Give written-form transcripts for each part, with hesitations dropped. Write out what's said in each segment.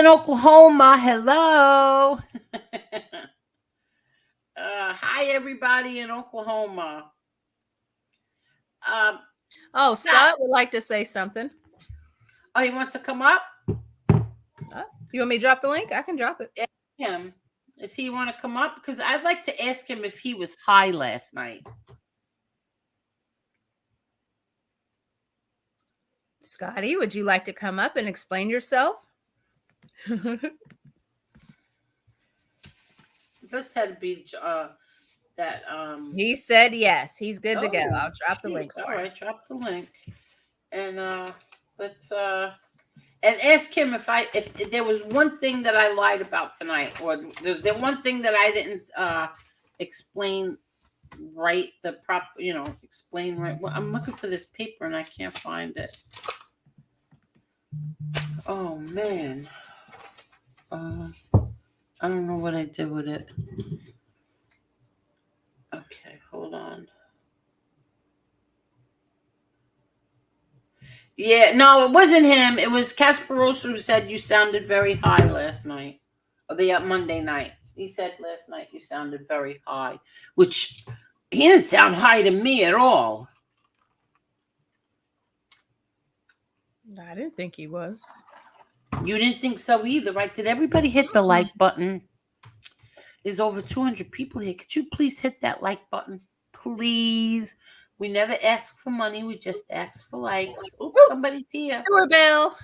In Oklahoma, hello. Hi, everybody in Oklahoma. Um, Scott would like to say something. Oh, he wants to come up? You want me to drop the link? I can drop it. Ask him. Does he want to come up? Because I'd like to ask him if he was high last night. Scotty, would you like to come up and explain yourself? This had to be that. He said yes. He's good to go. I'll drop the link. All right, drop the link, and let's and ask him if there was one thing that I lied about tonight, or there's there one thing that I didn't explain right, explain right. Well, I'm looking for this paper and I can't find it. Oh man, I don't know what I did with it. Okay, hold on. Yeah, no, it wasn't him. It was Kasparoza who said you sounded very high last night, or the Monday night. He said last night you sounded very high, which he didn't sound high to me at all. I didn't think he was. You didn't think so either, right? Did everybody hit the like button? There's over 200 people here. Could you please hit that like button? Please. We never ask for money. We just ask for likes. Oops, somebody's here. Doorbell.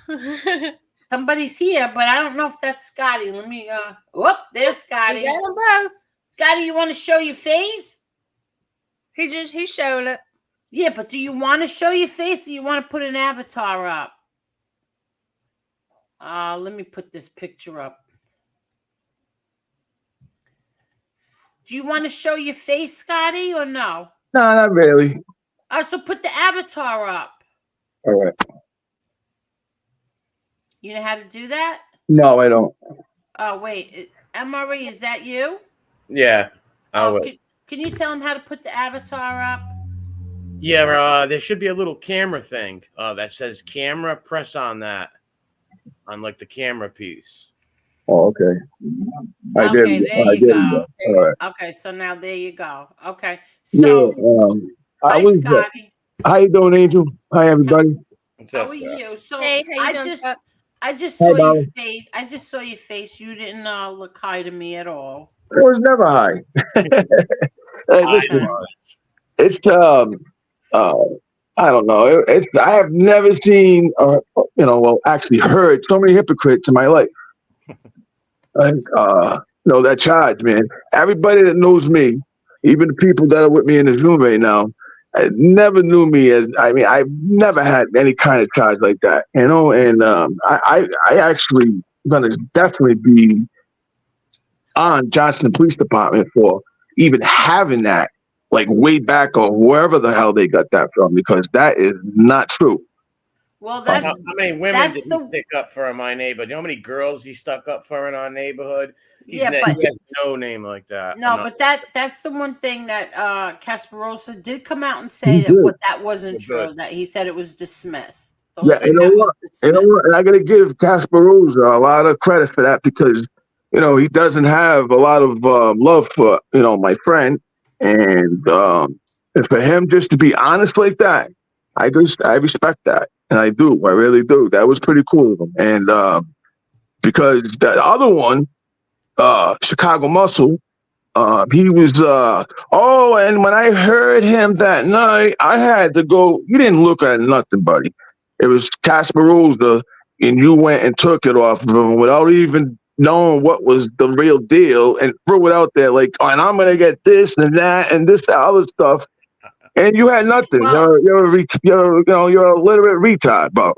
Somebody's here, but I don't know if that's Scotty. Let me whoop, there's Scotty. We got them both. Scotty, you want to show your face? He showed it. Yeah, but do you want to show your face or you want to put an avatar up? Let me put this picture up. Do you want to show your face, Scotty, or no? No, not really. Oh, so put the avatar up. All right. You know how to do that? No, I don't. Oh, wait. MRE, is that you? Yeah. Can you tell him how to put the avatar up? Yeah, there should be a little camera thing that says camera. Press on that. On like the camera piece. Oh, okay. There you go. All right. Okay, so now there you go. Okay. So, hi, Scotty. How you doing, Angel? Hi, everybody. How are you? So hey, how you doing? I just saw your face. I just saw your face. You didn't look high to me at all. It was never high. Listen, it's I don't know. I have never seen, actually heard so many hypocrites in my life. That charge, man. Everybody that knows me, even the people that are with me in this room right now, never knew me as. I mean, I've never had any kind of charge like that, and I actually gonna definitely be on Johnson Police Department for even having that. Like way back or wherever the hell they got that from, because that is not true. Well, that's how many women did he stick up for in my neighborhood? You know how many girls he stuck up for in our neighborhood? He has no name like that. No, but that's the one thing that Kasparoza did come out and say that wasn't true. That he said it was dismissed. You know what? And I got to give Kasparoza a lot of credit for that, because he doesn't have a lot of love for my friend. And for him just to be honest like that, I respect that, and I do, I really do. That was pretty cool of him. And because the other one, Chicago Muscle, he was and when I heard him that night, I had to go. You didn't look at nothing, buddy. It was Kasparoza, and you went and took it off of him without even knowing what was the real deal, and threw it out there like, and I'm gonna get this and that and this other stuff, and you had nothing. Well, you're a literate retard, but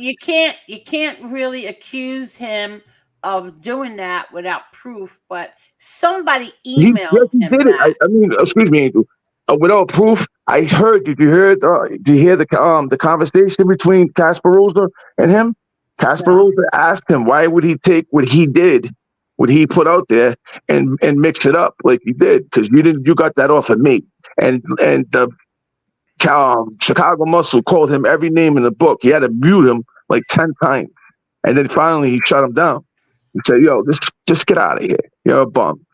you can't really accuse him of doing that without proof. But somebody emailed him. Did it. I mean, excuse me, Angel. Without proof, I heard. Did you hear the conversation between Kasparoza and him? Kasparoza asked him, why would he take what he did, what he put out there, and mix it up like he did? Because you got that off of me. And the Chicago Muscle called him every name in the book. He had to mute him like 10 times. And then finally he shut him down. He said, "Yo, just get out of here. You're a bum."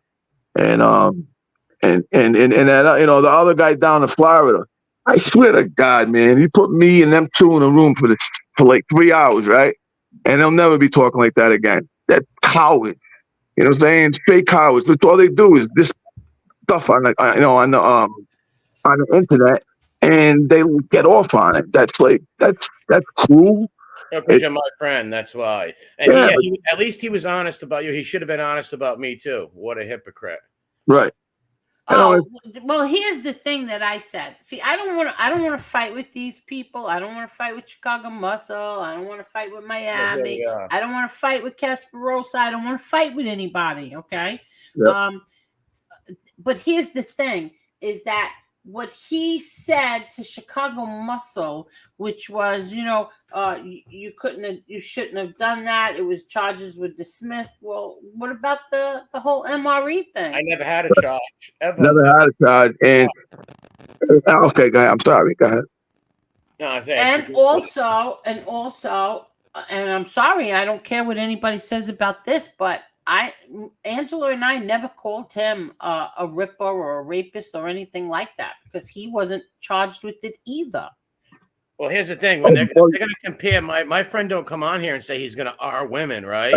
And that, the other guy down in Florida, I swear to God, man, you put me and them two in a room for like 3 hours, right? And they'll never be talking like that again. That coward, you know what I'm saying? Straight cowards. That's all they do is this stuff on the internet, and they get off on it. That's cruel. Because you're my friend, that's why. And Yeah, at least he was honest about you. He should have been honest about me too. What a hypocrite! Right. Oh, well, here's the thing that I said. See, I don't want to fight with these people. I don't want to fight with Chicago Muscle. I don't want to fight with Miami. I don't want to fight with Kasparoza. I don't want to fight with anybody. Okay. Yep. But here's the thing: is that what he said to Chicago Muscle, which was, you shouldn't have done that. It was charges were dismissed. Well, what about the whole MRE thing? I never had a charge ever. Never had a charge. And okay, go ahead. I'm sorry. Go ahead. No, and also, and I'm sorry, I don't care what anybody says about this, but Angela and I never called him a ripper or a rapist or anything like that, because he wasn't charged with it either. Well, here's the thing: when they're going to compare, my friend don't come on here and say he's going to R women, right?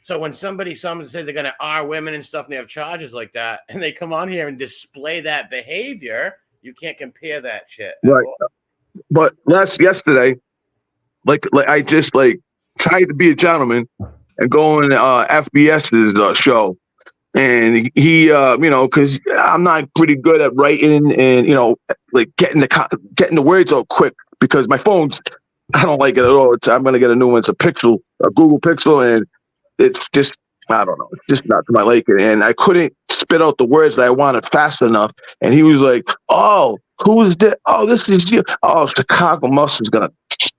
So when someone says they're going to R women and stuff, and they have charges like that, and they come on here and display that behavior, you can't compare that shit. Right. But yesterday, like I just tried to be a gentleman and go on FBS's show, and he, because I'm not pretty good at writing and getting the words out quick, because my phone's, I don't like it at all. I'm gonna get a new one. It's a Google Pixel, and it's just, I don't know, it's just not to my liking. And I couldn't spit out the words that I wanted fast enough. And he was like, "Oh, who is that? Oh, this is you. Oh, Chicago Muscle's gonna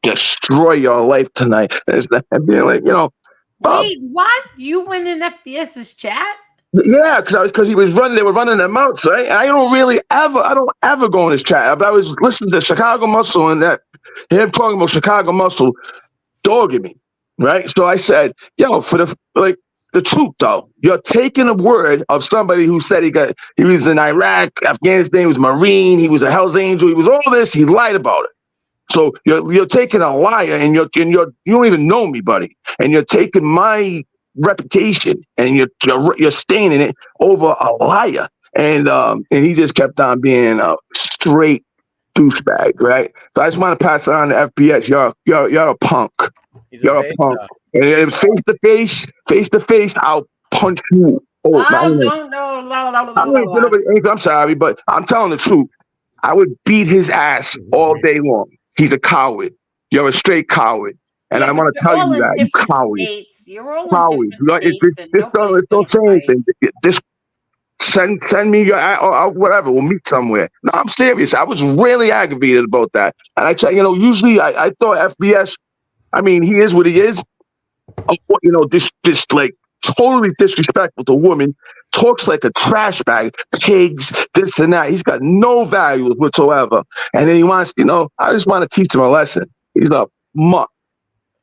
destroy your life tonight." And being like, wait, what? You went in FBS's chat? Yeah, because he was running. They were running their mouths, right? And I don't ever go in his chat. But I was listening to Chicago Muscle and him talking about Chicago Muscle dogging me, right? So I said, "Yo, for the truth though, you're taking a word of somebody who said he was in Iraq, Afghanistan, he was a Marine, he was a Hell's Angel, he was all this. He lied about it. So you're taking a liar, and you don't even know me, buddy, and you're taking my reputation and you're staining it over a liar." And he just kept on being a straight douchebag, right? So I just want to pass it on to FBS. You're a punk. You're a punk. And face to face, I'll punch you. No. I'm sorry, but I'm telling the truth. I would beat his ass all day long. He's a coward. You're a straight coward. And I want to tell you that, you coward. You're all coward. Don't say anything. Just send me your, or whatever. We'll meet somewhere. No, I'm serious. I was really aggravated about that. And I tell usually I thought FBS, I mean, he is what he is. This totally disrespectful to women, talks like a trash bag, pigs, this and that. He's got no values whatsoever. And then he wants, I just want to teach him a lesson. He's a muck.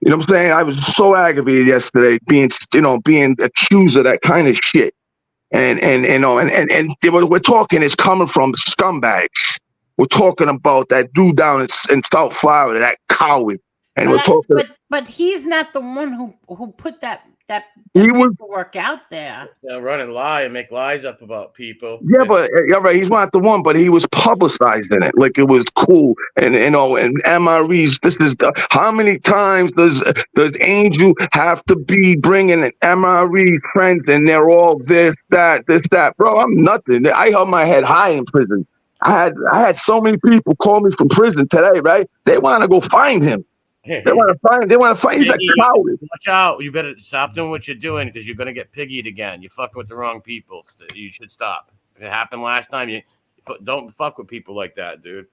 You know what I'm saying? I was so aggravated yesterday being accused of that kind of shit. And we're talking is coming from scumbags. We're talking about that dude down in South Florida, that coward. And we're talking. But he's not the one who put that paperwork out there. They'll run and lie and make lies up about people. Yeah, but you're right. He's not the one, but he was publicizing it like it was cool. And MREs. This is how many times does Angel have to be bringing an MRE friends, and they're all this, that. Bro, I'm nothing. I held my head high in prison. I had so many people call me from prison today. Right? They want to go find him. They want to find. He's a coward. Watch out! You better stop doing what you're doing, because you're gonna get piggied again. You fuck with the wrong people. You should stop. If it happened last time, you don't fuck with people like that, dude.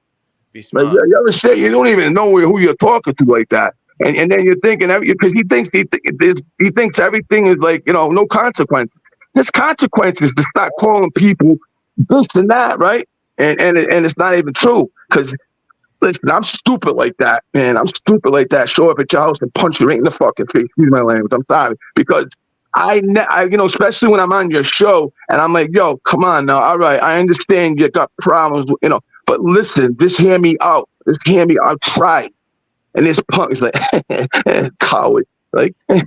Be smart. Like, you ever say you don't even know who you're talking to like that, and then you're thinking, because he thinks everything is no consequence. There's consequences to start calling people this and that, right? And it's not even true, because. Listen, I'm stupid like that, man. I'm stupid like that. Show up at your house and punch you right in the fucking face. Excuse my language. I'm sorry. Because especially when I'm on your show and I'm like, yo, come on now. All right, I understand you got problems, but listen, just hear me out. Just hear me out. Try. And this punk is like, coward. Like, he's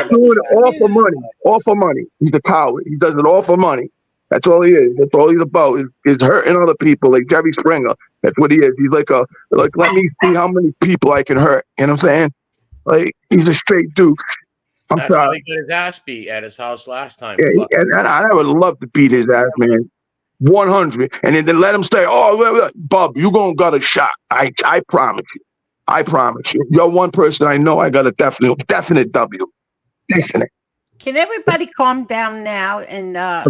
doing it all for money. All for money. He's a coward. He does it all for money. That's all he is. That's all he's about. Is hurting other people, like Jerry Springer. That's what he is. He's like let me see how many people I can hurt. You know what I'm saying? Like, he's a straight dude. That's how he got his ass beat at his house last time. Yeah, and I would love to beat his ass, man. 100. And then let him say, oh, Bub, you gonna got a shot. I promise you. I promise you. You're one person I know I got a definite W. Definite. Can everybody calm down now? And I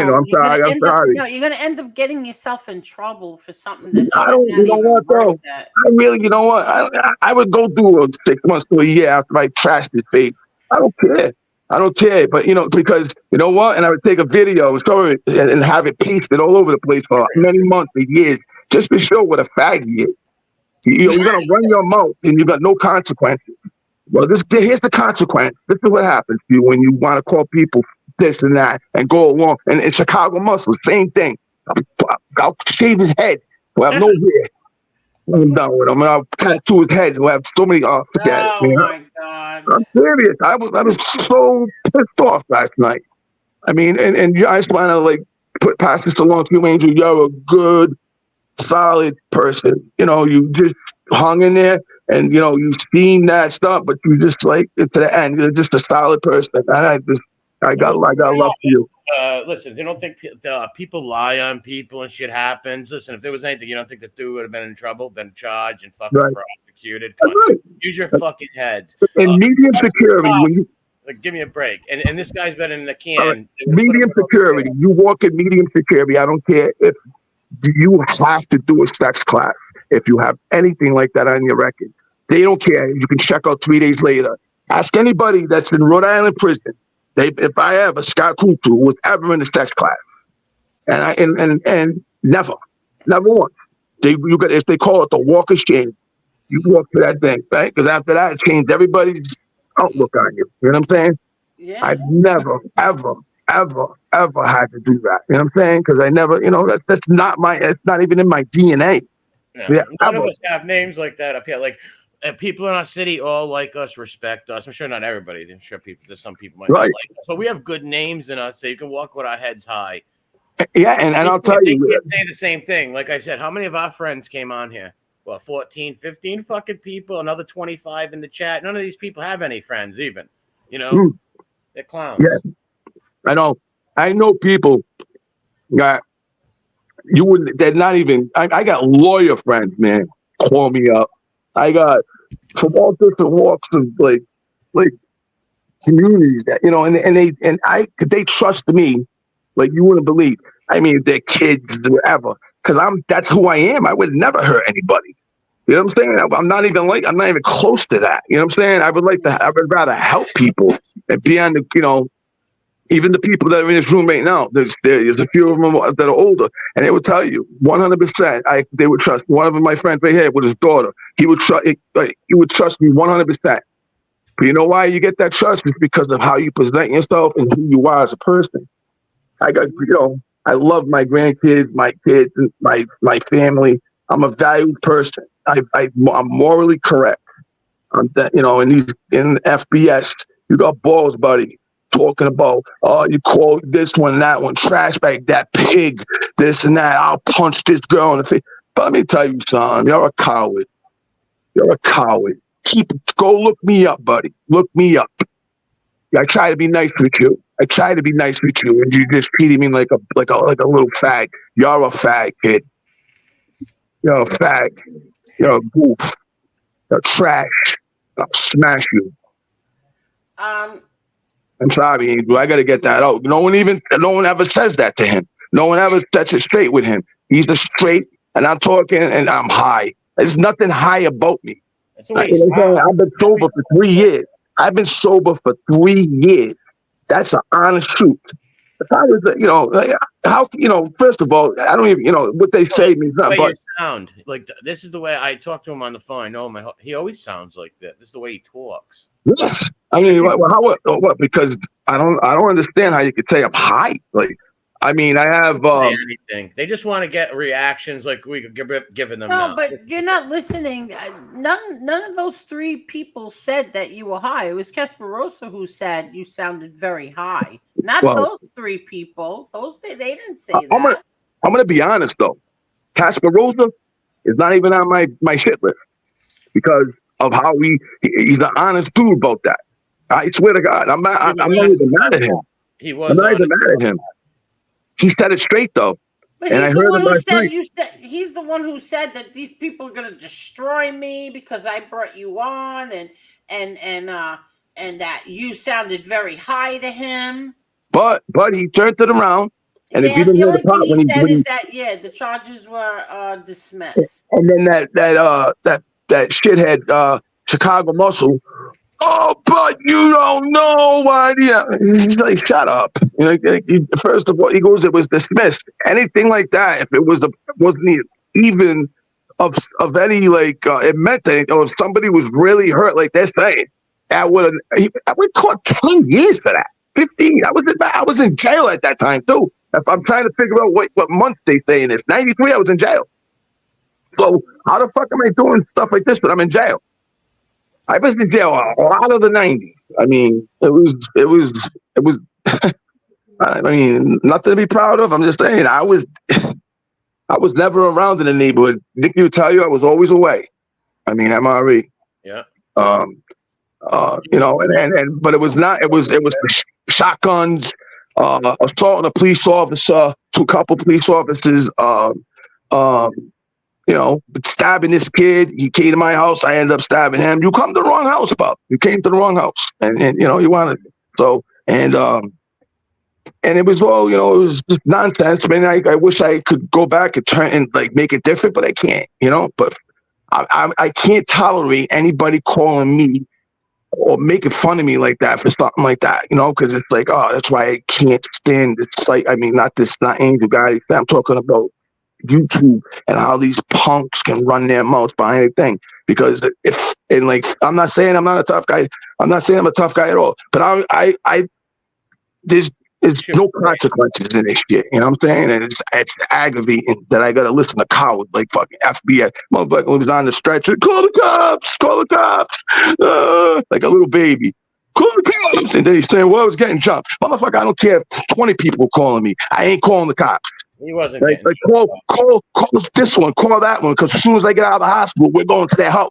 know. I'm sorry. You're going to end up getting yourself in trouble for something that's I don't. You know what though? I really. You know what? I would go through 6 months to a year after I trashed his face. I don't care. I don't care. But because you know what? And I would take a video and show it and have it pasted all over the place for many months and years just to show what a fag he is. You're gonna run your mouth and you got no consequences. Well, here's the consequence. This is what happens to you when you want to call people this and that and go along. And in Chicago Muscle, same thing. I'll shave his head. We'll have no hair. I'm done with him. And I'll tattoo his head. We'll have so many. Forget it. My God! I'm serious. I was so pissed off last night. I mean, and I just want to pass this along to you, Angel. You're a good, solid person. You just hung in there and you've seen that stuff, but you just to the end, you're just a solid person. And I got love for you. Listen, you don't think people lie on people and shit happens? Listen, if there was anything, you don't think this dude would have been in trouble, been charged and fucking prosecuted? Come on. Use your fucking heads. In medium security, when you give me a break. And this guy's been in the can. Right. Medium security. You walk in medium security. I don't care if you have to do a sex class. If you have anything like that on your record, they don't care. You can check out 3 days later. Ask anybody that's in Rhode Island prison. If I ever Scott Kutu was ever in a sex class, and never once. If they call it the walk of shame, you walk to that thing, right? Because after that, it changed everybody's outlook on you. You know what I'm saying? Yeah. I've never, ever had to do that. You know what I'm saying? Because I never, that's not it's not even in my DNA. Yeah. None of us have names like that up here. People in our city all like us, respect us. I'm sure not everybody. I'm sure there's some people might not like us. But we have good names in us, so you can walk with our heads high. Yeah, and I'll tell you. They can't say the same thing. Like I said, how many of our friends came on here? Well, 14, 15 fucking people, another 25 in the chat. None of these people have any friends even. They're clowns. Yeah, I know. I know people that they're not even, I got lawyer friends, man, call me up. I got from all different walks of like communities that, and they trust me like you wouldn't believe. I mean, their kids, whatever, because that's who I am. I would never hurt anybody. You know what I'm saying? I'm not even close to that. You know what I'm saying? I would rather help people and be on the, even the people that are in this room right now, there's a few of them that are older, and they would tell you 100%. They would trust one of them. My friend right here with his daughter, he would trust me 100%. But you know why you get that trust? It's because of how you present yourself and who you are as a person. I love my grandkids, my kids, and my family. I'm a valued person. I'm morally correct. In FBS, you got balls, buddy. Talking about, you call this one, that one, trash bag, that pig, this and that. I'll punch this girl in the face. But let me tell you something. You're a coward. You're a coward. Go look me up, buddy. Look me up. I try to be nice with you. And you just treated me like a little fag. You're a fag, kid. You're a fag. You're a goof. You're trash. I'll smash you. I'm sorry, Angel. I got to get that out. No one ever says that to him. No one ever sets it straight with him. He's a straight, and I'm talking, and I'm high. There's nothing high about me. I've been sober for 3 years. That's an honest truth. if I was, how, first of all, I don't even, what they say means The nothing, way but you sound like this is the way I talk to him on the phone. I know him. He always sounds like that. This is the way he talks. yes. I mean, what? Because I don't understand how you could say I'm high. Like, I mean, I have, Say anything. They just want to get reactions like we could giving them No, now. but you're not listening. None of those three people said that you were high. It was Kasparoza who said you sounded very high. Not well, those three people. They didn't say I'm that. gonna be honest though. Kasparoza is not even on my shit list because of how he's an honest dude about that. I swear to God, I'm not even mad at him. He was I'm not even honest. mad at him. He said it straight though. But And I he's the heard one him who last said night. he's the one who said that these people are gonna destroy me because I brought you on and that you sounded very high to him. But he turned it around. And if you Yeah, didn't the hear the only thing part he when said he is that the charges were dismissed. and then that shithead Chicago Muscle. Oh, but you don't know why. Yeah, he's like, shut up. First of all, he goes, it was dismissed. Anything like that, if it wasn't even of any it meant anything. Or if somebody was really hurt, like they're saying, I would caught 10 years for that. 15. I was in jail at that time too. If I'm trying to figure out what month they say in this, 93, I was in jail. So how the fuck am I doing stuff like this when I'm in jail? I was in jail a lot of the 90s. I mean, it was. I mean, nothing to be proud of. I'm just saying, I was never around in the neighborhood. Nicky would tell you I was always away. I mean, MRE. Yeah. But it was not. It was shotguns, assaulting a police officer, to a couple police officers. Stabbing this kid. He came to my house. I ended up stabbing him. You come to the wrong house, Bob. You came to the wrong house, and you wanted and it was all, it was just nonsense. I mean, I wish I could go back and turn and make it different, but I can't, But I can't tolerate anybody calling me or making fun of me like that for something like that, because it's like, oh, that's why I can't stand this. I mean, not Angel Gotti. I'm talking about YouTube and how these punks can run their mouths behind anything. Because I'm not saying I'm not a tough guy. I'm not saying I'm a tough guy at all. But there's no consequences in this shit. You know what I'm saying? And it's aggravating that I got to listen to cowards like fucking FBI. Motherfucker was on the stretcher. Call the cops. Call the cops. Like a little baby. Call the cops. And then he's saying, well, I was getting jumped. Motherfucker, I don't care if 20 people calling me. I ain't calling the cops. He wasn't. Call this one. Call that one. Because as soon as I get out of the hospital, we're going to their house.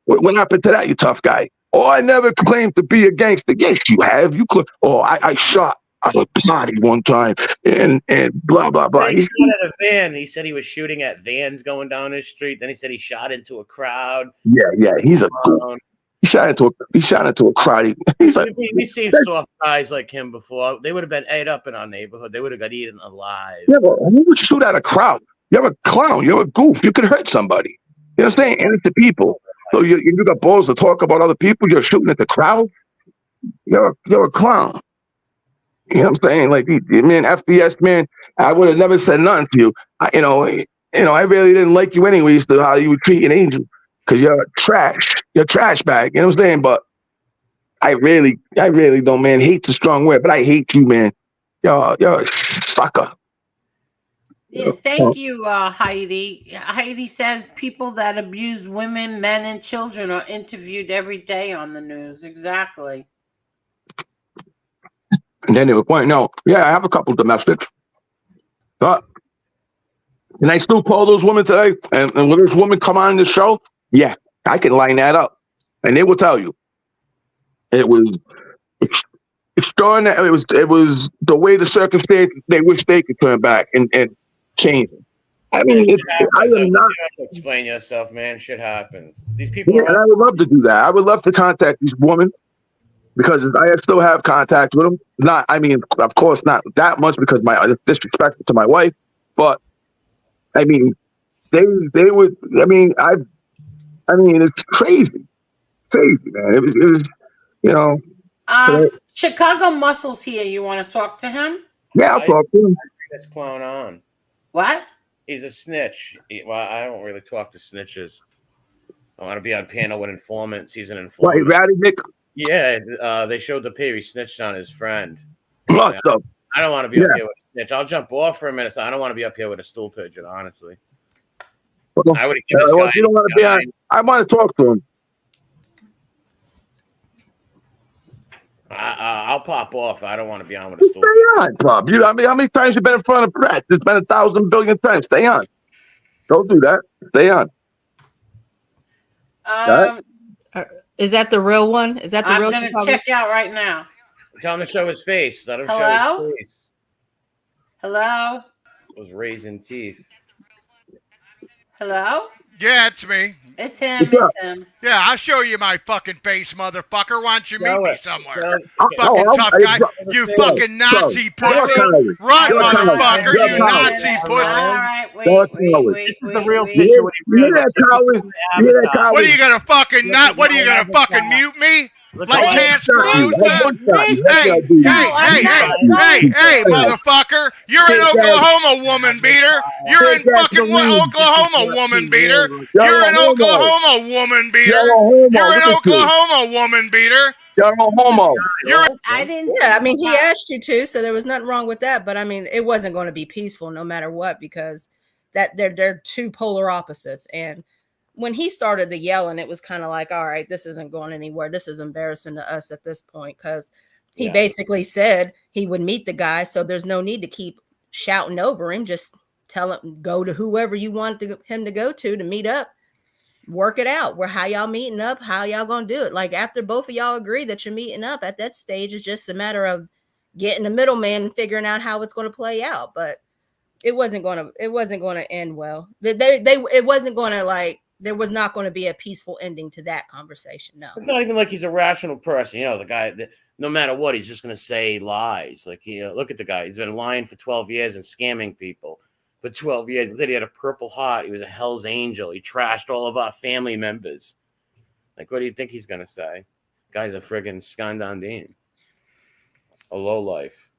What happened to that, you tough guy? Oh, I never claimed to be a gangster. Yes, you have. I shot a body one time and blah, blah, blah. He shot at a van. He said he was shooting at vans going down his street. Then he said he shot into a crowd. Yeah. He's a goof. He shot into a crowd. He's like, we've seen soft guys like him before. They would have been ate up in our neighborhood. They would have got eaten alive. Yeah, but who would shoot at a crowd? You're a clown. You're a goof. You could hurt somebody. You know what I'm saying? And it's the people. So you got balls to talk about other people. You're shooting at the crowd. You're a clown. You know what I'm saying? Like, man, FBS, man, I would have never said nothing to you. I really didn't like you anyways to how you would treat an angel because you're trash. You're a trash bag. You know what I'm saying? But I really don't, man. Hate's a strong word, but I hate you, man. You're a sucker. Yeah, thank you, Heidi. Heidi says people that abuse women, men, and children are interviewed every day on the news. Exactly. And then they were pointing out, yeah, I have a couple domestics. But can I still call those women today? And when this woman come on the show, yeah, I can line that up. And they will tell you. It was extraordinary. It was the way the circumstances they wish they could turn back and change it. I mean, I am not. You have to explain yourself, man. Shit happens. These people. Yeah, and I would love to do that. I would love to contact these women because I still have contact with them. Not, I mean, of course, not that much because my disrespectful to my wife, but I mean, they would. I mean, it's crazy, man. It was. Chicago Muscle's here. You want to talk to him? Yeah, I'll talk to him. That's clown on. What? He's a snitch. Well, I don't really talk to snitches. I want to be on panel with informants. He's an informant. Right, Ratty Nick. Yeah, they showed the pay. He snitched on his friend. What the? I don't want to be up here with a snitch. I'll jump off for a minute. So I don't want to be up here with a stool pigeon, honestly. Well, I would give this guy. you don't want to be on. I want to talk to him. I'll pop off. I don't want to be on with a stool. Stay on, Bob. How many times you been in front of Brett? There's been 1,000 billion times. Stay on. Don't do that. Stay on. Is that the real one? Is that the real? I'm gonna check out right now. Tell him to show his face. Let him Hello? show his face. Hello? Those raisin teeth. Hello? Yeah, it's me. It's him. It's him. Yeah, I'll show you my fucking face, motherfucker. Why don't you meet me somewhere? Fucking Oh, tough guy. You fucking Nazi pussy. Run, motherfucker, you Nazi All pussy. right, wait. This is the real wait. picture. What What are you gonna fucking not? What are you gonna fucking mute me? Like Kasparoza? Hey, motherfucker! You're an Oklahoma woman beater. You're an fucking Oklahoma woman beater. You're an Oklahoma woman beater. You're an Oklahoma woman beater. You're a homo. I didn't. Yeah, I mean, he asked you to, so there was nothing wrong with that. But I mean, it wasn't going to be peaceful no matter what, because that they're two polar opposites. And when he started the yelling, it was kind of like, all right, this isn't going anywhere. This is embarrassing to us at this point, because he basically said he would meet the guy. So there's no need to keep shouting over him. Just tell him, go to whoever you want him to go to meet up. Work it out. How y'all meeting up? How y'all gonna do it? Like, after both of y'all agree that you're meeting up, at that stage, it's just a matter of getting the middleman and figuring out how it's going to play out. But it wasn't going to end well. It wasn't going to, like, there was not going to be a peaceful ending to that conversation. No, it's not even like he's a rational person. You know, the guy that no matter what, he's just going to say lies. Like, look at the guy. He's been lying for 12 years and scamming people. For 12 years, he said he had a Purple Heart. He was a Hell's Angel. He trashed all of our family members. Like, what do you think he's going to say? Guy's a friggin' skandandine. A lowlife.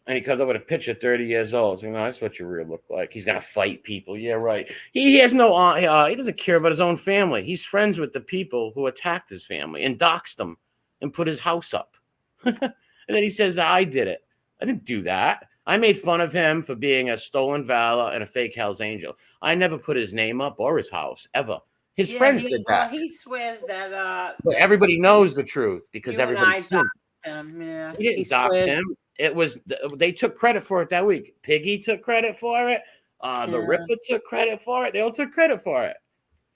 And he comes up with a picture 30 years old. So, that's what you really look like. He's going to fight people. Yeah, right. He has no, he doesn't care about his own family. He's friends with the people who attacked his family and doxed him and put his house up. And then he says, I did it. I didn't do that. I made fun of him for being a stolen valor and a fake Hell's Angel. I never put his name up or his house, ever. His friends did that. He swears that. But everybody knows the truth because everybody's seen him. Yeah, he didn't dox him. It was, they took credit for it that week. Piggy took credit for it. The Ripper took credit for it. They all took credit for it.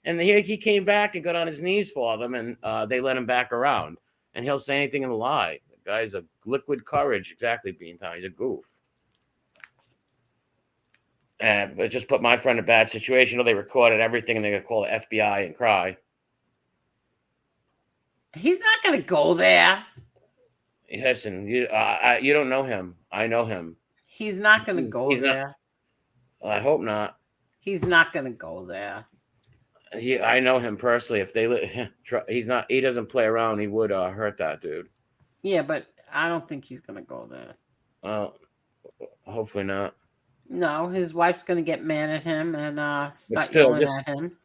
And he came back and got on his knees for them, and they let him back around. And he'll say anything in a lie. The guy's a liquid courage, exactly, Beantown. He's a goof. And it just put my friend in a bad situation. They recorded everything, and they're going to call the FBI and cry. He's not going to go there. Listen, you don't know him. I know him. He's not going to go there. I hope not. He's not going to go there. I know him personally. If he's not. He doesn't play around. He would hurt that dude. Yeah, but I don't think he's going to go there. Well, hopefully not. No, his wife's going to get mad at him and start yelling at him.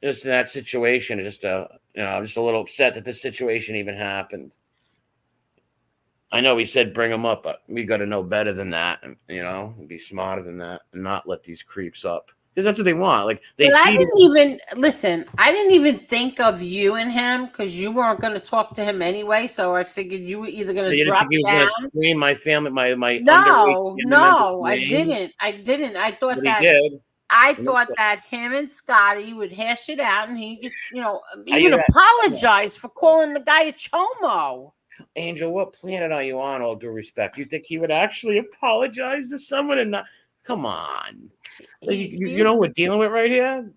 Just in that situation, I'm just a little upset that this situation even happened. I know he said bring him up, but we got to know better than that, and be smarter than that, and not let these creeps up, because that's what they want. Like I didn't even think of you and him, because you weren't going to talk to him anyway. So I figured you were either going to drop down. Going to scream my family, my no, I didn't. I thought that. Did. I thought that him and Scotty would hash it out, and he just, even apologize for calling the guy a chomo. Angel, what planet are you on, all due respect? You think he would actually apologize to someone and not? Come on. You know what we're dealing with right here?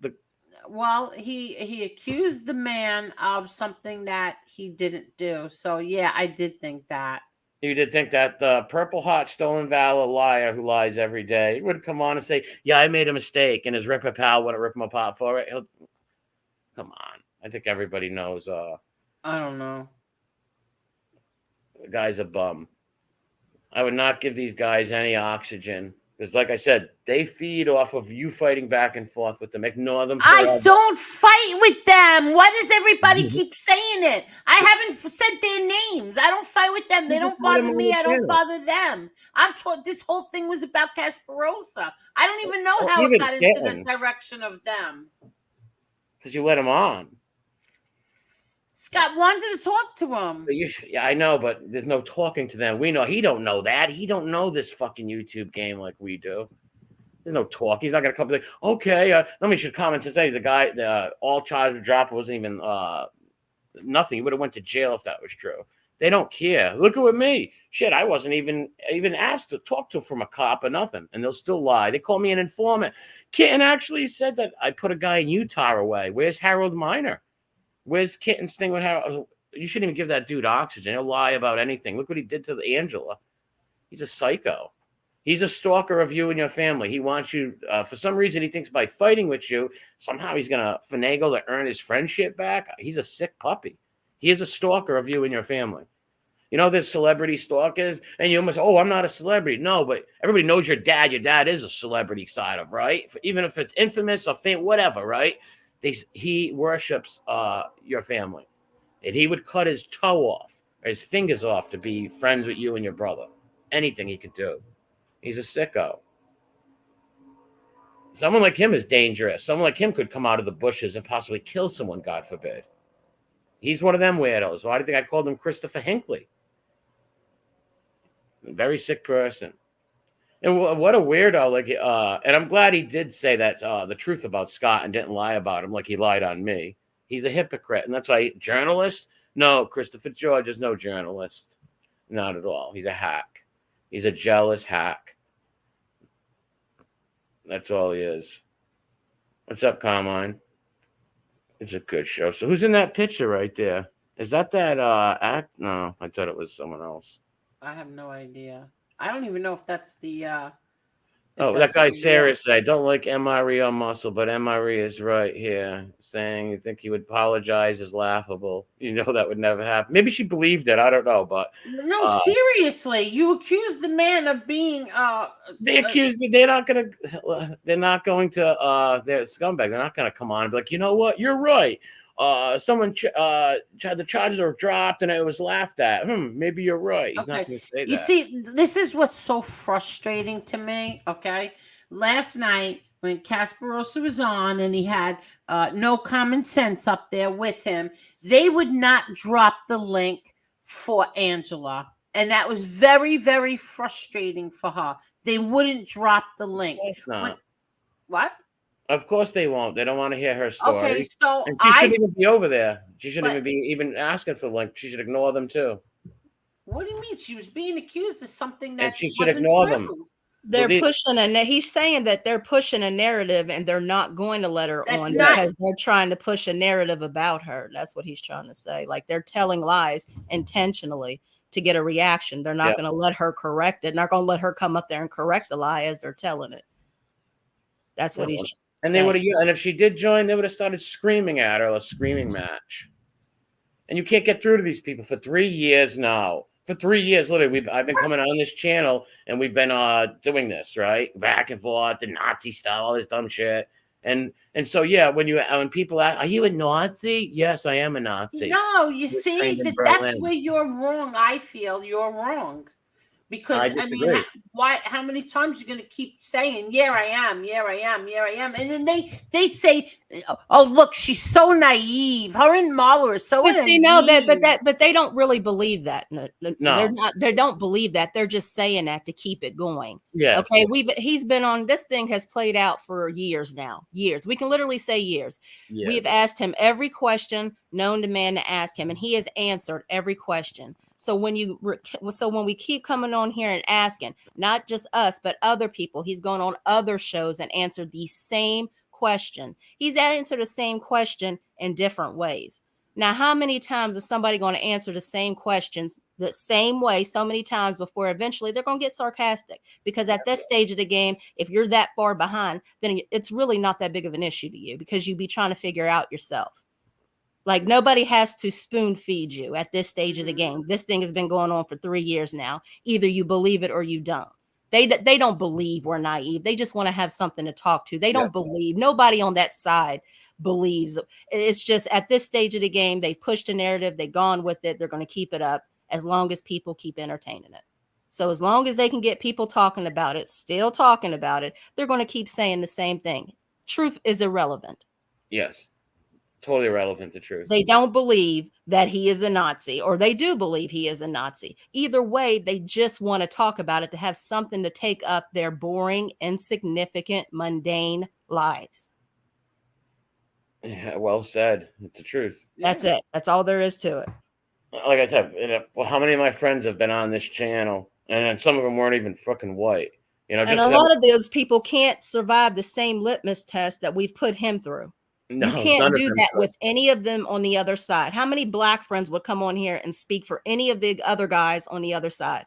Well, he accused the man of something that he didn't do. So, yeah, I did think that. You did think that the Purple Heart stolen valor liar who lies every day would come on and say, yeah, I made a mistake, and his Ripper pal wouldn't rip him apart for it. Come on. I think everybody knows. I don't know. guy's a bum. I would not give these guys any oxygen. Because, like I said, they feed off of you fighting back and forth with them. Ignore them forever. I don't fight with them. Why does everybody keep saying it? I haven't said their names. I don't fight with them. They don't bother me. I don't bother them. I'm taught this whole thing was about Kasparoza. I don't even know how it got into the direction of them. Because you let him on. Scott wanted to talk to him. Yeah, I know, but there's no talking to them. We know he don't know that. He don't know this fucking YouTube game like we do. There's no talk. He's not gonna come like, okay. Let me should comment to say the guy, all charges were dropped. It wasn't even nothing. He would have went to jail if that was true. They don't care. Look at me. Shit, I wasn't even asked to talk to from a cop or nothing, and they'll still lie. They call me an informant. Kitten actually said that I put a guy in Utah away. Where's Harold Miner? Where's Kitten's thing with Harold? You shouldn't even give that dude oxygen. He'll lie about anything. Look what he did to Angela. He's a psycho. He's a stalker of you and your family. He wants you, for some reason, he thinks by fighting with you, somehow he's going to finagle to earn his friendship back. He's a sick puppy. He is a stalker of you and your family. You know, there's celebrity stalkers, and you almost, I'm not a celebrity. No, but everybody knows your dad. Your dad is a celebrity side of, right? Even if it's infamous or famous, whatever, right? He worships your family. And he would cut his toe off or his fingers off to be friends with you and your brother. Anything he could do. He's a sicko. Someone like him is dangerous. Someone like him could come out of the bushes and possibly kill someone, God forbid. He's one of them weirdos. Why do you think I called him Christopher Hinckley? A very sick person. And what a weirdo. Like, and I'm glad he did say that the truth about Scott and didn't lie about him like he lied on me. He's a hypocrite. And that's why journalist? No, Christopher George is no journalist. Not at all. He's a hack. He's a jealous hack. That's all he is. What's up, Carmine? It's a good show. So who's in that picture right there? Is that act? No, I thought it was someone else. I have no idea. I don't even know if that's the that guy Sarah said, don't like MRE on muscle, but MRE is right here, saying you think he would apologize is laughable. You know that would never happen. Maybe she believed it. I don't know, but no, seriously, you accused the man of being they accused me. They're not going to they're scumbags. They're not going to come on and be like, you know what, you're right. Someone the charges are dropped and it was laughed at. Maybe you're right. He's not going to say that. You see, this is what's so frustrating to me. Okay, last night when Kasparoza was on and he had no common sense up there with him, they would not drop the link for Angela, and that was very, very frustrating for her. They wouldn't drop the link. What? Of course they won't. They don't want to hear her story. Okay, so and she shouldn't even be over there. She shouldn't even be asking for the link. She should ignore them too. What do you mean? She was being accused of something that she should ignore them. They're pushing he's saying that they're pushing a narrative and they're not going to let her on because they're trying to push a narrative about her. That's what he's trying to say. Like they're telling lies intentionally to get a reaction. They're not going to let her correct it. Not going to let her come up there and correct the lie as they're telling it. That's what he's and they would have, and if she did join, they would have started screaming at her, a screaming match. And you can't get through to these people for 3 years now. For 3 years, literally, I've been coming on this channel and we've been doing this, right? Back and forth, the Nazi stuff, all this dumb shit. And so when people ask, are you a Nazi? Yes, I am a Nazi. No, you see, that's where you're wrong. I feel you're wrong. Because I mean, how many times are you going to keep saying, yeah, I am, and then they'd say, oh, look, she's so naive. Her and Marla are so naive. See, but they don't really believe that. No, they're not. They don't believe that. They're just saying that to keep it going. Yeah. Okay. He's been on. This thing has played out for years now. Years. We can literally say years. Yes. We've asked him every question known to man to ask him, and he has answered every question. So when we keep coming on here and asking, not just us, but other people, he's gone on other shows and answered the same question. He's answered the same question in different ways. Now, how many times is somebody going to answer the same questions the same way so many times before eventually they're going to get sarcastic? Because at this stage of the game, if you're that far behind, then it's really not that big of an issue to you because you'd be trying to figure out yourself. Like nobody has to spoon feed you at this stage of the game. This thing has been going on for 3 years now. Either you believe it or you don't. They don't believe we're naive. They just want to have something to talk to. They don't believe. Nobody on that side believes. It's just at this stage of the game, they pushed a narrative. They've gone with it. They're going to keep it up as long as people keep entertaining it. So as long as they can get people talking about it, still talking about it, they're going to keep saying the same thing. Truth is irrelevant. Yes. Totally irrelevant to truth. They don't believe that he is a Nazi, or they do believe he is a Nazi. Either way, they just want to talk about it to have something to take up their boring, insignificant, mundane lives. Yeah, well said. It's the truth. That's it. That's all there is to it. Like I said, well, how many of my friends have been on this channel, and some of them weren't even fucking white? You know, and a lot of those people can't survive the same litmus test that we've put him through. No, you can't do that with any of them on the other side. How many black friends would come on here and speak for any of the other guys on the other side?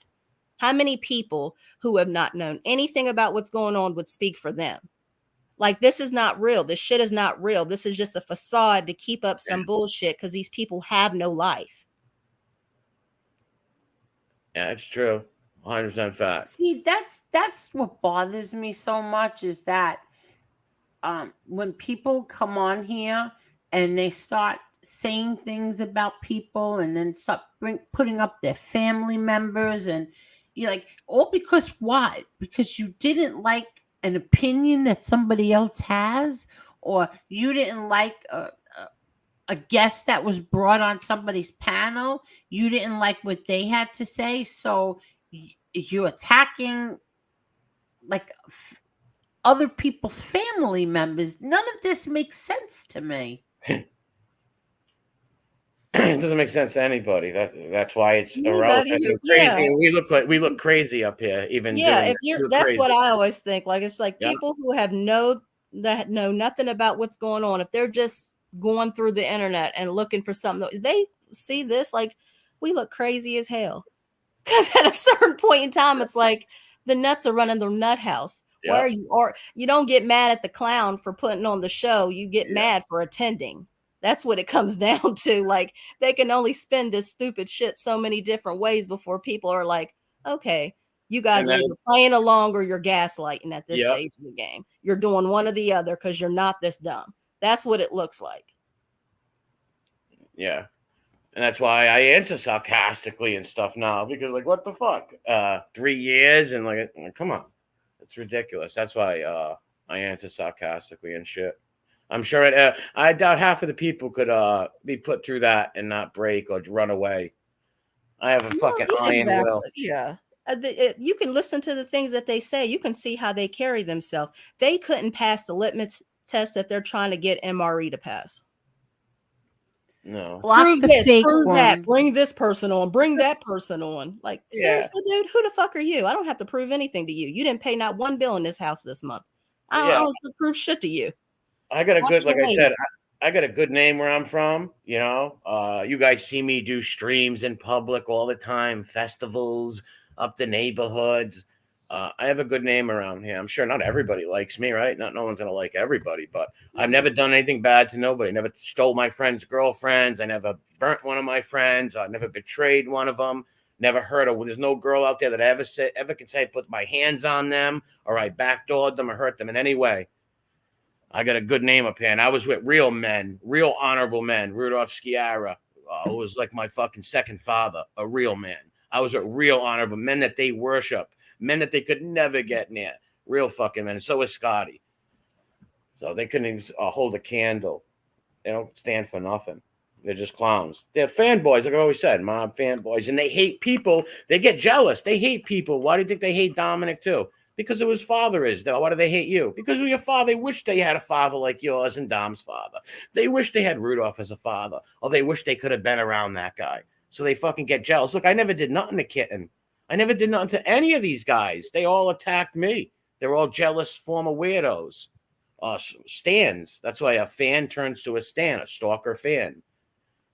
How many people who have not known anything about what's going on would speak for them? Like, this is not real. This shit is not real. This is just a facade to keep up some bullshit because these people have no life. Yeah, it's true. 100% fact. See, that's what bothers me so much is that when people come on here and they start saying things about people and then start putting up their family members, and you're like, all because what? Because you didn't like an opinion that somebody else has, or you didn't like a guest that was brought on somebody's panel. You didn't like what they had to say, so you're attacking like other people's family members. None of this makes sense to me. It doesn't make sense to anybody. That's why it's irrelevant. Crazy. We look crazy up here. Even if you're that's crazy. What I always think. Like, it's like people who know nothing about what's going on. If they're just going through the internet and looking for something, they see this, like, we look crazy as hell. Because at a certain point in time, it's like the nuts are running the nut house. Why are you? Or you don't get mad at the clown for putting on the show. You get mad for attending. That's what it comes down to. Like, they can only spin this stupid shit so many different ways before people are like, okay, you guys are either playing along or you're gaslighting at this stage of the game. You're doing one or the other because you're not this dumb. That's what it looks like. Yeah. And that's why I answer sarcastically and stuff now, because, like, what the fuck? 3 years and like, come on. It's ridiculous. That's why I answer sarcastically and shit. I'm sure I doubt half of the people could be put through that and not break or run away. I have a fucking iron will. Yeah. You can listen to the things that they say. You can see how they carry themselves. They couldn't pass the litmus test that they're trying to get MRE to pass. No. Prove this, prove that. Bring this person on. Bring that person on. Like, seriously, dude, who the fuck are you? I don't have to prove anything to you. You didn't pay not one bill in this house this month. I don't have to prove shit to you. I got a good, like I said, I got a good name where I'm from. You know, you guys see me do streams in public all the time, festivals, up the neighborhoods. I have a good name around here. I'm sure not everybody likes me, right? No one's gonna like everybody, but I've never done anything bad to nobody. Never stole my friends' girlfriends. I never burnt one of my friends. I never betrayed one of them. Never heard of. There's no girl out there that ever can say I put my hands on them or I backdoored them or hurt them in any way. I got a good name up here, and I was with real men, real honorable men. Rudolph Sciarra, who was like my fucking second father, a real man. I was with real honorable men that they worship. Men that they could never get near. Real fucking men. And so is Scotty. So they couldn't even hold a candle. They don't stand for nothing. They're just clowns. They're fanboys, like I always said, mob fanboys. And they hate people. They get jealous. They hate people. Why do you think they hate Dominic too? Because of his father is. Why do they hate you? Because of your father. They wish they had a father like yours and Dom's father. They wish they had Rudolph as a father. Or they wish they could have been around that guy. So they fucking get jealous. Look, I never did nothing to Kitten. I never did nothing to any of these guys. They all attacked me. They're all jealous former weirdos. Stans. That's why a fan turns to a stan, a stalker fan.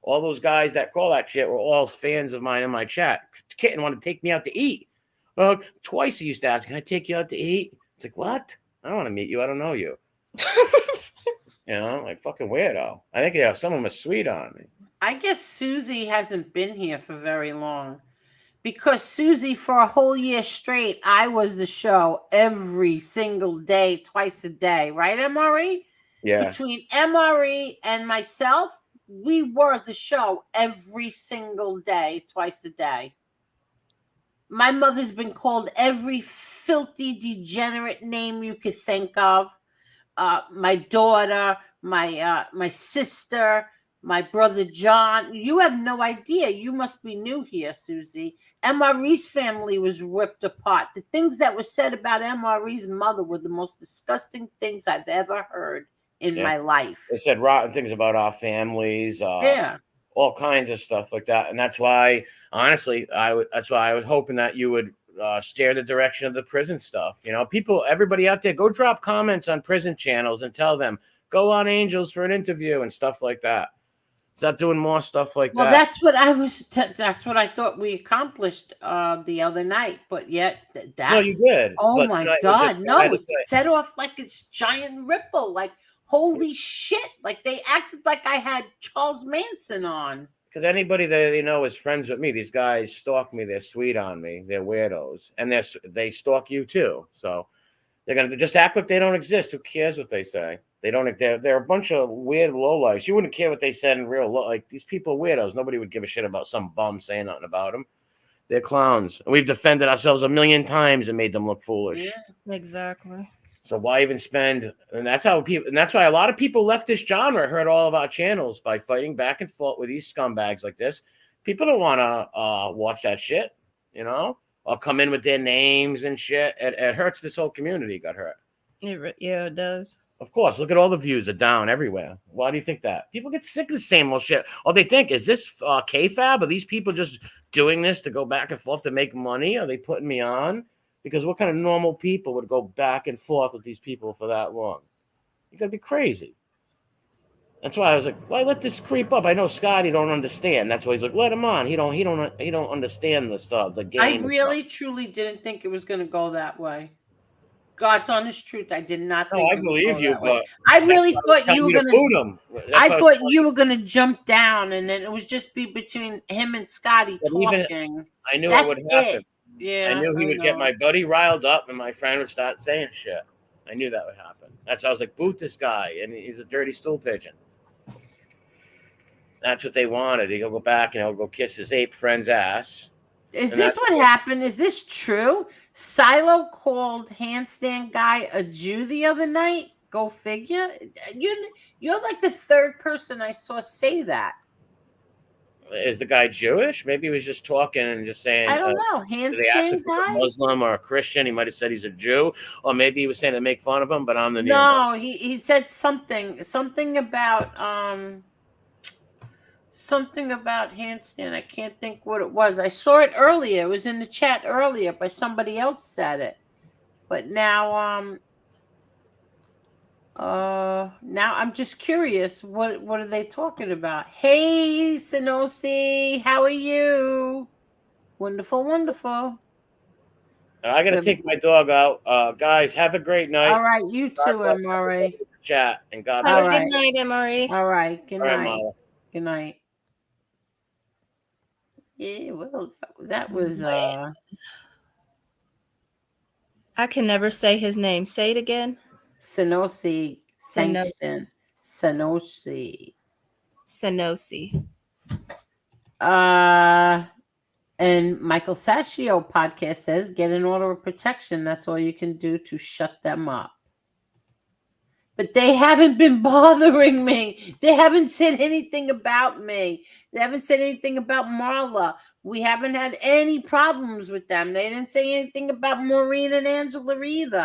All those guys that call that shit were all fans of mine in my chat. Kitten wanted to take me out to eat. Twice he used to ask, can I take you out to eat? It's like, what? I don't want to meet you. I don't know you. You know, like fucking weirdo. I think someone was sweet on me. I guess Susie hasn't been here for very long. Because Susie, for a whole year straight, I was the show every single day, twice a day. Right, MRE? Yeah. Between MRE and myself, we were the show every single day, twice a day. My mother's been called every filthy, degenerate name you could think of. My daughter, my sister, my brother John. You have no idea. You must be new here, Susie. MRE's family was ripped apart. The things that were said about MRE's mother were the most disgusting things I've ever heard in my life. They said rotten things about our families. All kinds of stuff like that. And that's why, honestly, that's why I was hoping that you would steer the direction of the prison stuff. You know, people, everybody out there, go drop comments on prison channels and tell them, go on Angels for an interview and stuff like that. Start doing more stuff like that. Well, that's what I was. That's what I thought we accomplished the other night. But yet, that. No, you did. Oh my God! No, it set off like it's giant ripple. Like holy shit! Like they acted like I had Charles Manson on. Because anybody that they know is friends with me. These guys stalk me. They're sweet on me. They're weirdos, and they stalk you too. So they're gonna just act like they don't exist. Who cares what they say? They don't. They're a bunch of weird lowlifes. You wouldn't care what they said in real life. Like these people are weirdos. Nobody would give a shit about some bum saying nothing about them. They're clowns. We've defended ourselves 1,000,000 times and made them look foolish. Yeah, exactly. So why even spend? And that's how people. And that's why a lot of people left this genre. Heard all of our channels by fighting back and forth with these scumbags like this. People don't want to watch that shit. You know, or come in with their names and shit. It hurts this whole community. Got hurt. Yeah, it does. Of course, look at all the views are down everywhere. Why do you think that? People get sick of the same old shit. Or they think, is this K-Fab? Are these people just doing this to go back and forth to make money? Are they putting me on? Because what kind of normal people would go back and forth with these people for that long? You gotta be crazy. That's why I was like, why let this creep up? I know Scotty don't understand. That's why he's like, let him on. He don't understand the game. I really, truly didn't think it was gonna go that way. God's honest truth. I did not think. No, I believe you, but I really thought you were gonna boot him. I thought you were gonna jump down, and then it was just be between him and Scotty talking. I knew it would happen. Yeah, I knew he would get my buddy riled up, and my friend would start saying shit. I knew that would happen. That's why I was like, boot this guy, and he's a dirty stool pigeon. That's what they wanted. He'll go back and he'll go kiss his ape friend's ass. Is this what happened? Is this true? Silo called handstand guy a Jew the other night. Go figure. You're like the third person I saw say that. Is the guy Jewish? Maybe he was just talking and just saying. I don't know. Handstand guy. Muslim or a Christian? He might have said he's a Jew, or maybe he was saying to make fun of him. But I'm the new. No, he said something about something about handstand. I can't think what it was. I saw it earlier. It was in the chat earlier, but somebody else said it. But now I'm just curious. What are they talking about? Hey, Sinosi, how are you? Wonderful, wonderful. I gotta take my dog out. Guys, have a great night. All right, you too, MRE. Chat and God. Have a good night, MRE. All right, good night. Right, good night. Yeah, well, that was I can never say his name. Say it again. Sinosi Sanction. Sinosi. And Michael Saccio podcast says, get an order of protection. That's all you can do to shut them up. But they haven't been bothering me. They haven't said anything about me. They haven't said anything about Marla. We haven't had any problems with them. They didn't say anything about Maureen and Angela either.